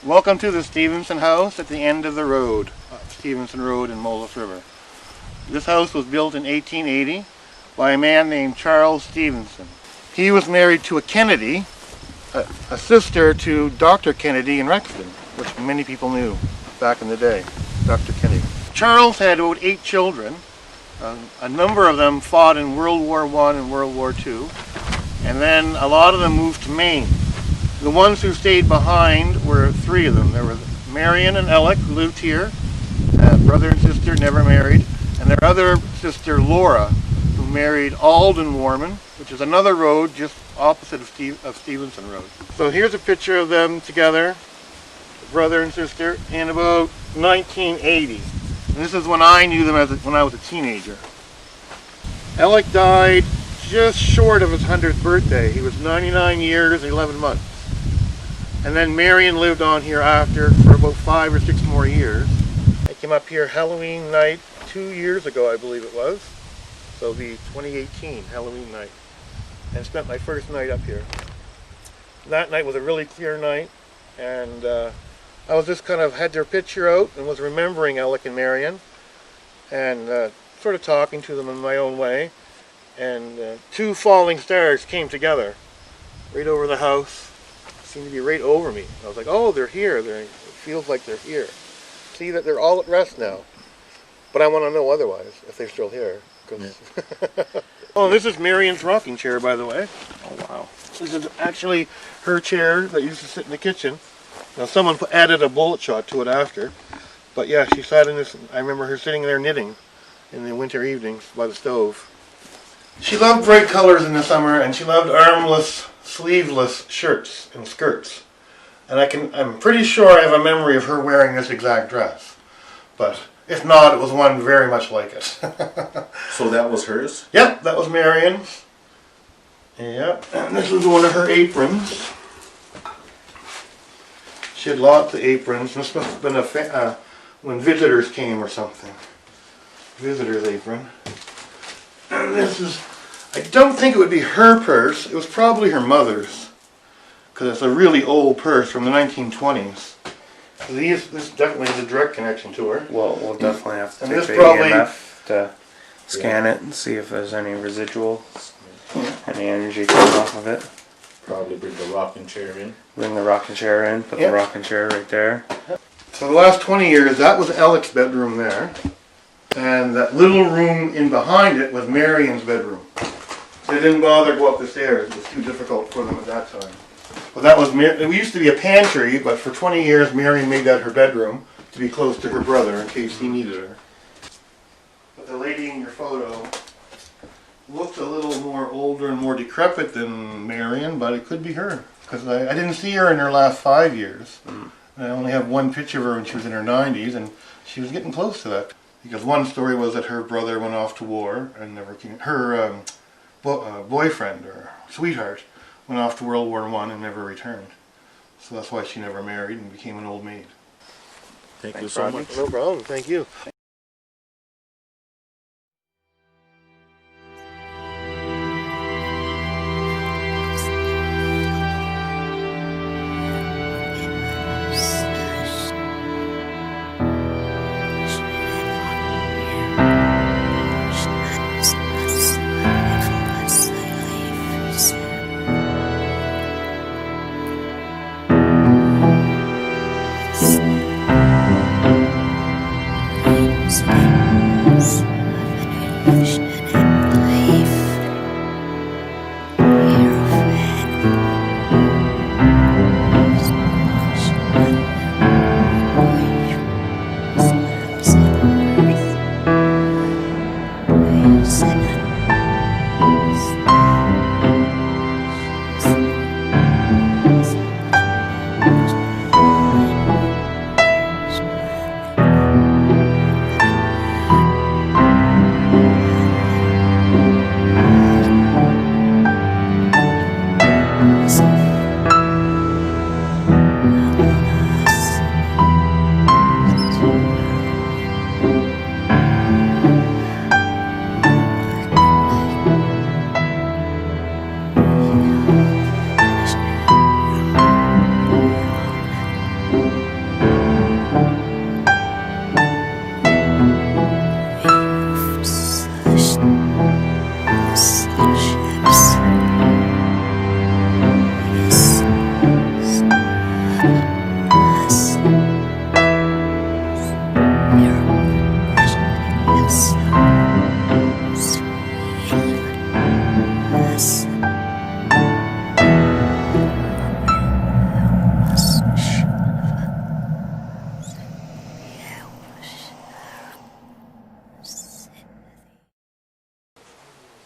Welcome to the Stevenson house at the end of the road, Stevenson Road in Mullis River. This house was built in 1880 by a man named Charles Stevenson. He was married to a Kennedy, a sister to Dr. Kennedy in Rexton, which many people knew back in the day, Dr. Kennedy. Charles had about 8 children. A number of them fought in World War I and World War II, and then a lot of them moved to Maine. The ones who stayed behind were 3 of them. There were Marion and Alec, who lived here, brother and sister, never married, and their other sister Laura, who married Alden Warman, which is another road just opposite of Stevenson Road. So here's a picture of them together, brother and sister, in about 1980. And this is when I knew them when I was a teenager. Alec died just short of his 100th birthday. He was 99 years and 11 months. And then Marion lived on here after for about 5 or 6 more years. I came up here Halloween night 2 years ago, I believe it was. So the 2018 Halloween night. And spent my first night up here. That night was a really clear night, and I was just kind of had their picture out and was remembering Alec and Marion and sort of talking to them in my own way. And 2 falling stars came together right over the house. Seemed to be right over me. I was like, oh, they're here. It feels like they're here. See that they're all at rest now. But I want to know otherwise, if they're still here. Yeah. Oh, this is Marion's rocking chair, by the way. Oh, wow. This is actually her chair that used to sit in the kitchen. Now, someone added a bullet shot to it after. But yeah, she sat in this. I remember her sitting there knitting in the winter evenings by the stove. She loved bright colors in the summer, and she loved armless, sleeveless shirts and skirts. And I'm pretty sure I have a memory of her wearing this exact dress. But if not, it was one very much like it. So that was hers? Yep, that was Marion's. Yep, and this was one of her aprons. She had lots of aprons. This must have been when visitors came or something. Visitor's apron. And this is, I don't think it would be her purse. It was probably her mother's, because it's a really old purse from the 1920s. This definitely has a direct connection to her. Well, we'll definitely have to And take this the probably- EMF to scan it and see if there's any residuals, any energy coming off of it. Probably bring the rocking chair in. Bring the rocking chair in, put the rocking chair right there. So the last 20 years, that was Alec's bedroom there. And that little room in behind it was Marion's bedroom. They didn't bother to go up the stairs. It was too difficult for them at that time. But that was, it used to be a pantry, but for 20 years Marion made that her bedroom to be close to her brother in case he needed her. But the lady in your photo looked a little more older and more decrepit than Marion, but it could be her. Because I didn't see her in her last 5 years. I only have one picture of her when she was in her 90s, and she was getting close to that. Because one story was that her brother went off to war and never came. Her boyfriend or sweetheart went off to World War I and never returned. So that's why she never married and became an old maid. Thank you so much. No problem. Thank you. Thank you.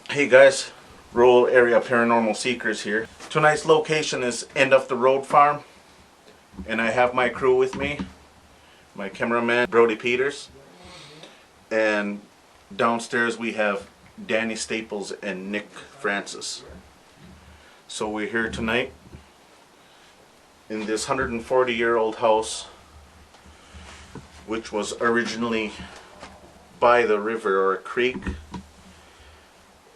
Hey guys, rural area paranormal seekers here. Tonight's location is end of the road farm, and I have my crew with me. My cameraman Brody Peters, and downstairs we have Danny Staples and Nick Francis. So we're here tonight in this 140-year-old house, which was originally by the river or a creek,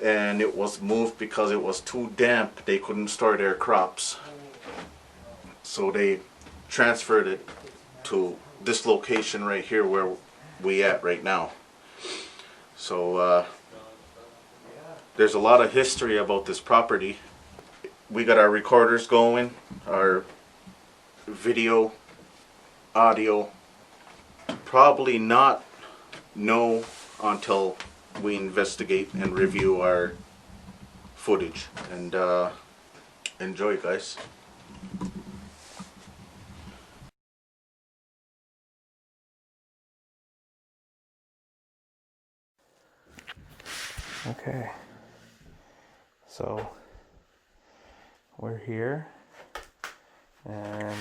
and it was moved because it was too damp. They couldn't store their crops, so they transferred it to this location right here where we at right now. So there's a lot of history about this property. We got our recorders going, our video, audio. Probably not know until we investigate and review our footage. And enjoy, guys. Okay, so we're here, and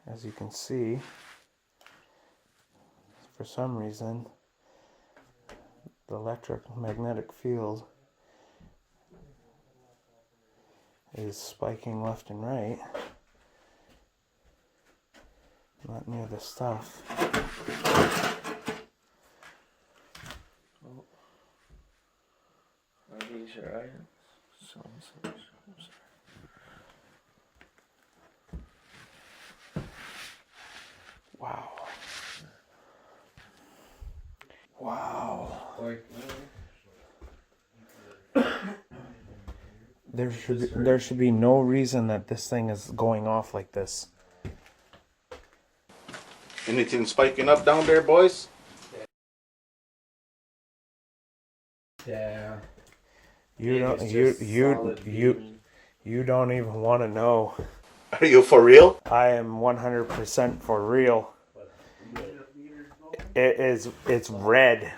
as you can see, for some reason the electromagnetic field is spiking left and right, not near the stuff. Are these your items? Wow. Wow. There should be no reason that this thing is going off like this. Anything spiking up down there, boys? Yeah. You don't you don't even want to know. Are you for real? I am 100% for real. It's red.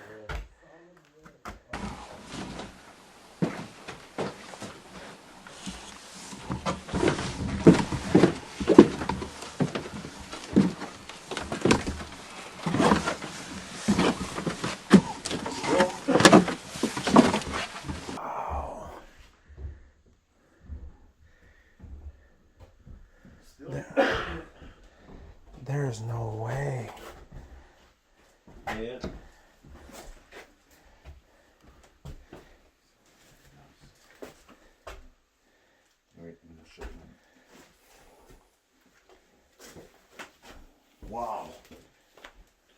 There's no way. Yeah. Wow.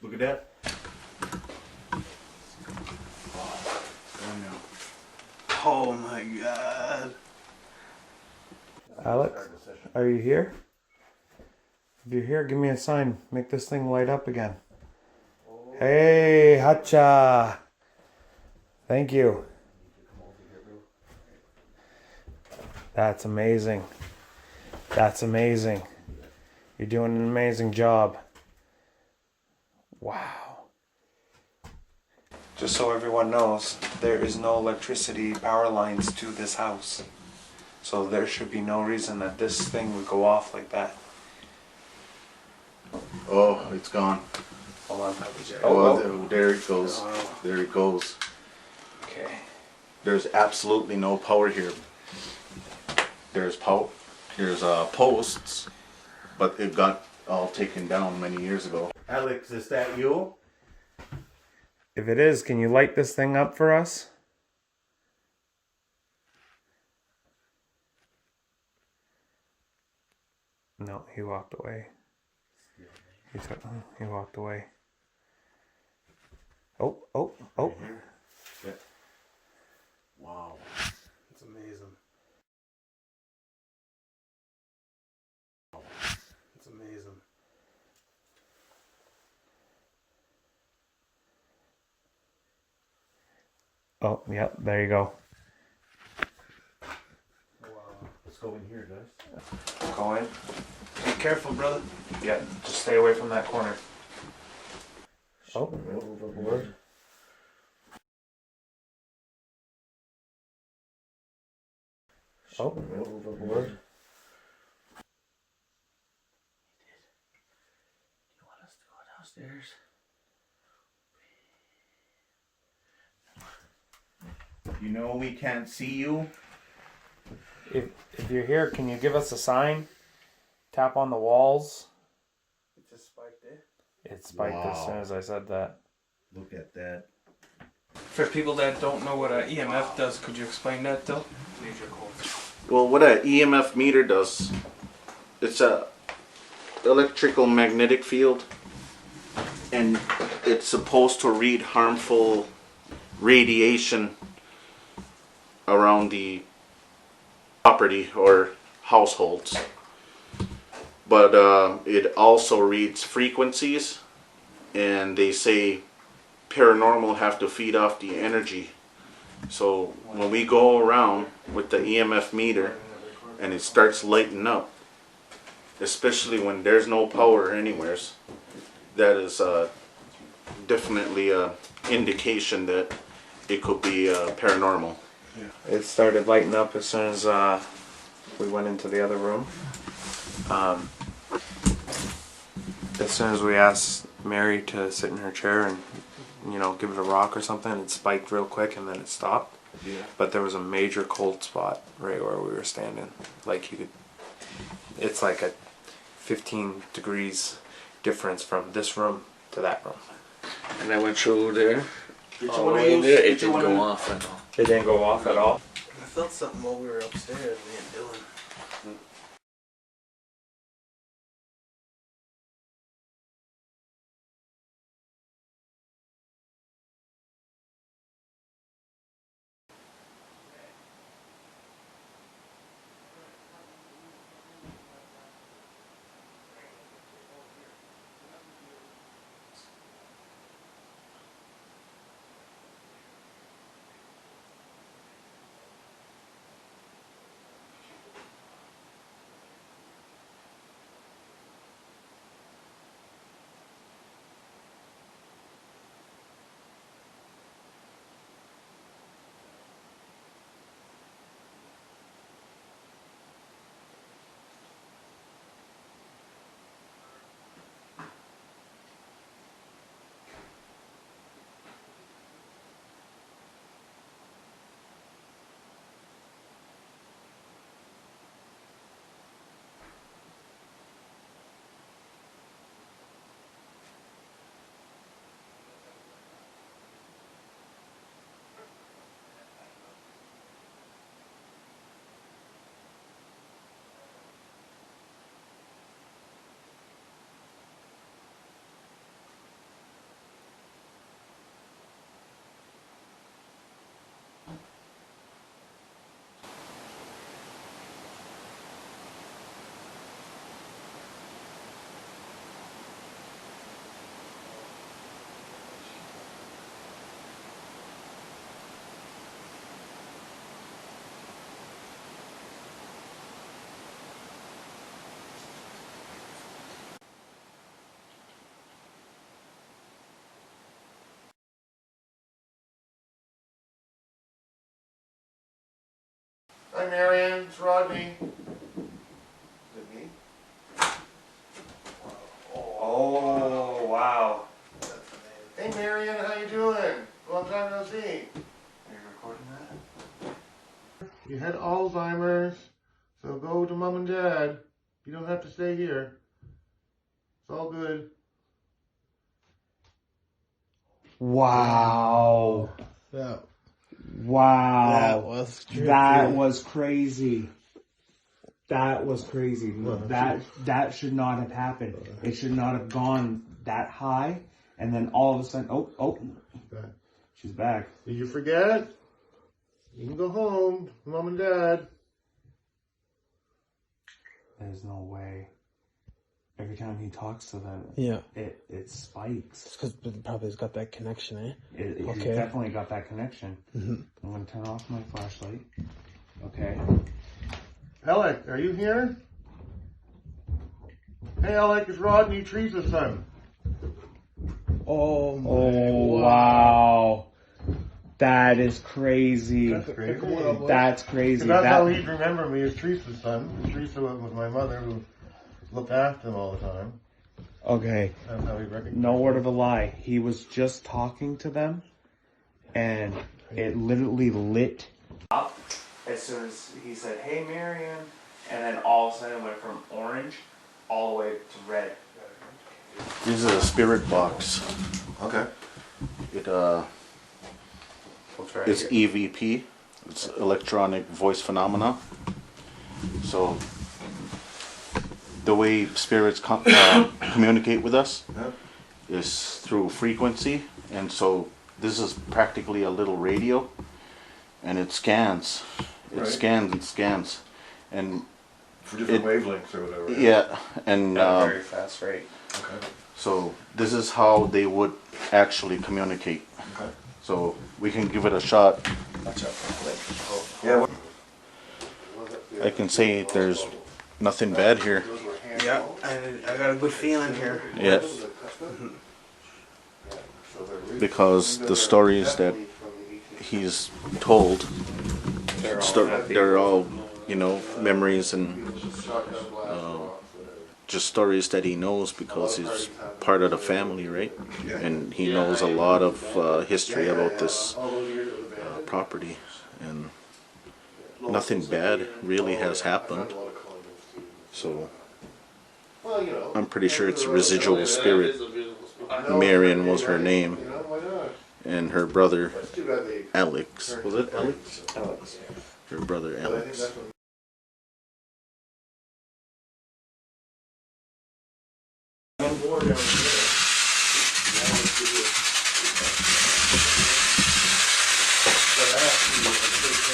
Look at that. Oh my God. Alex, are you here? If you're here, give me a sign. Make this thing light up again. Hey, hacha. Thank you. That's amazing. That's amazing. You're doing an amazing job. Wow. Just so everyone knows, there is no electricity power lines to this house. So there should be no reason that this thing would go off like that. Oh, it's gone. Hold on. There it goes. Oh. There it goes. Okay. There's absolutely no power here. There's posts, but it got all taken down many years ago. Alex, is that you? If it is, can you light this thing up for us? No, he walked away. He walked away. Oh. Yeah. Wow. It's amazing. It's amazing. Oh, yeah, there you go. Wow. Let's go in here, guys. Go in. Be careful, brother. Yeah, just stay away from that corner. Oh, Overboard. Oh. Overboard. You want us to go downstairs? You know we can't see you. If you're here, can you give us a sign? Tap on the walls. It just spiked it. It spiked as soon as I said that. Look at that. For people that don't know what an EMF does, could you explain that, Dill? Major codes. Well, what an EMF meter does, it's a electrical magnetic field, and it's supposed to read harmful radiation around the property or households. But it also reads frequencies, and they say paranormal have to feed off the energy. So when we go around with the EMF meter and it starts lighting up, especially when there's no power anywheres, that is definitely a indication that it could be paranormal. It started lighting up as soon as we went into the other room. As soon as we asked Mary to sit in her chair and, give it a rock or something, it spiked real quick and then it stopped. Yeah. But there was a major cold spot right where we were standing. It's like a 15 degrees difference from this room to that room. And I went through there. Did All the way in there, it didn't go off at all. It didn't go off at all. I felt something while we were upstairs, me and Dylan. Hi, Marion. It's Rodney. Oh, wow. Hey, Marion. How you doing? Long time no see. Are you recording that? You had Alzheimer's, so go to Mom and Dad. You don't have to stay here. It's all good. Wow. That Wow. was trippy. That was crazy. That was crazy. That should not have happened. It should not have gone that high, and then all of a sudden, she's back. Did you forget? You can go home, Mom and Dad. There's no way. Every time he talks to them, it spikes. It's because probably has got that connection, eh? It Okay. definitely got that connection. I'm gonna turn off my flashlight. Okay. Alec, are you here? Hey, Alec, it's Rodney, Teresa's son. Oh my. Oh wow. That is crazy. That's crazy. That's crazy. That's how he'd remember me as Teresa's son. Teresa was my mother who looked after him all the time. Okay. That's how he recognized No word of a lie. He was just talking to them, and it literally lit up as soon as he said, "Hey, Marion," and then all of a sudden it went from orange all the way to red. This is a spirit box. Okay. It's EVP. It's electronic voice phenomena. So the way spirits communicate with us is through frequency, and so this is practically a little radio, and it scans. It scans and scans, and for different wavelengths or whatever. yeah, and At a very fast rate. Okay. so this is how they would actually communicate. Okay. So we can give it a shot. Yeah. I can say there's nothing bad here. Yeah, I got a good feeling here. Yes. Because the stories that he's told, they're all, memories and just stories that he knows because he's part of the family, right? And he knows a lot of history about this property, and nothing bad really has happened. So I'm pretty sure it's a residual spirit. Marion was her name, and her brother Alex. Was it Alex? Alex. Her brother Alex.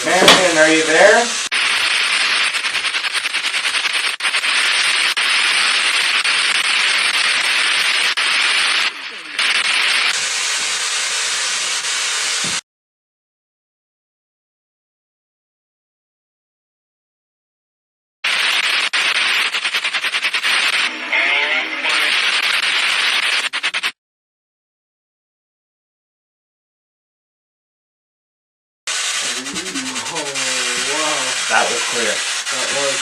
Marion, are you there? That was clear. That was.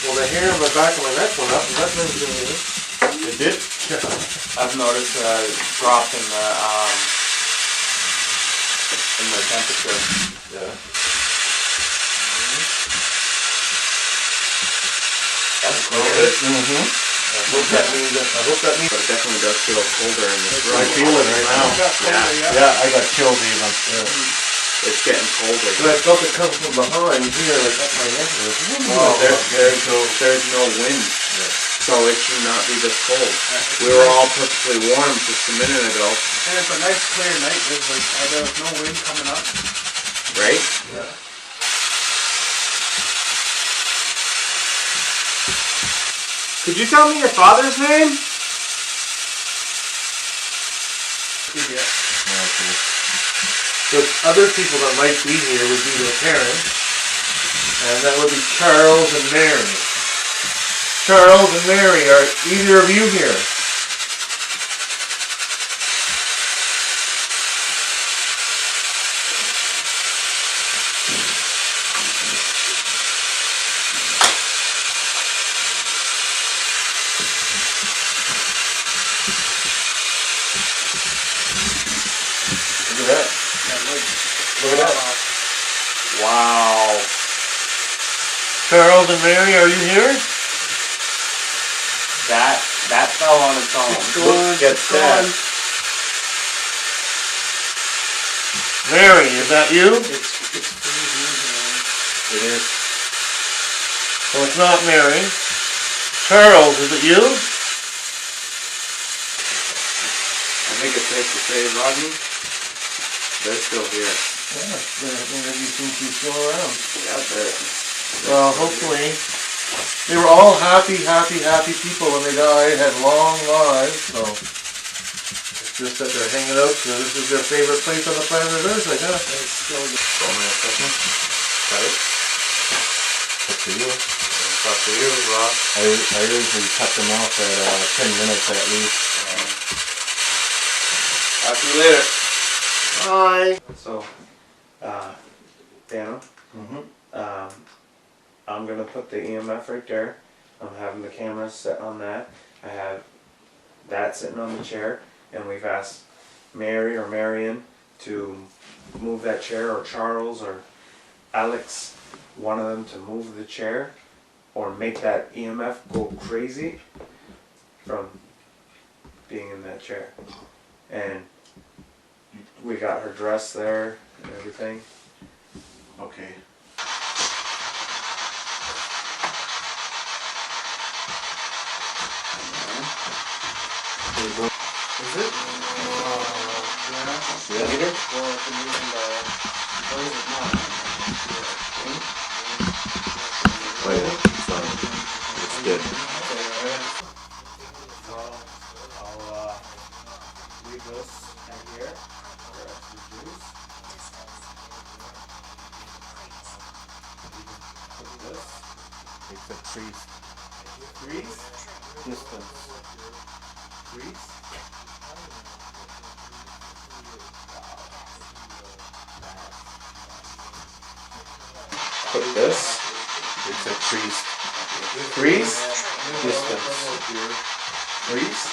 Well, the hair on the back of my neck went up, and that's been doing it. It did? I've noticed a drop in the temperature. Yeah. That's good. I hope that means. But it definitely does feel colder in this room. I feel it right now. Yeah, I got chilled even. It's getting colder. But I felt it come from behind here, like up my neck. There's no wind, so it should not be this cold. We were all perfectly warm just a minute ago, And it's a nice clear night. There's no wind coming up. right? Yeah. Could you tell me your father's name? Yeah. So other people that might be here would be their parents, and that would be Charles and Mary. Charles and Mary, are either of you here? Look at that. Look at that. Wow. Charles and Mary, are you here? That fell on its own. Look at that. Mary, is that you? It is. So it's not Mary. Charles, is it you? I think it's safe to say, Rodney, they're still here. Yeah, maybe since she's still around. Yeah, they're. Well, hopefully. They were all happy people when they died, had long lives, so it's just that they're hanging out because this is their favorite place on the planet Earth, I guess. Hold on a second. Got it? Up to you. It's up to you, Ross. I usually cut them off at 10 minutes at least. Talk to you later. Bye. So, Daniel, I'm gonna put the EMF right there. I'm having the camera set on that. I have that sitting on the chair, and we've asked Mary or Marion to move that chair, or Charles or Alex, one of them to move the chair, or make that EMF go crazy from being in that chair. And we got her dress there and everything. Okay. Is it? Yeah. Either? Oh yeah, it's good. I'll leave this in here for us to juice. Put this. It's a priest. Grease. Distance. Grease. Put this. It's a priest. Grease. Distance. Grease.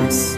Yes.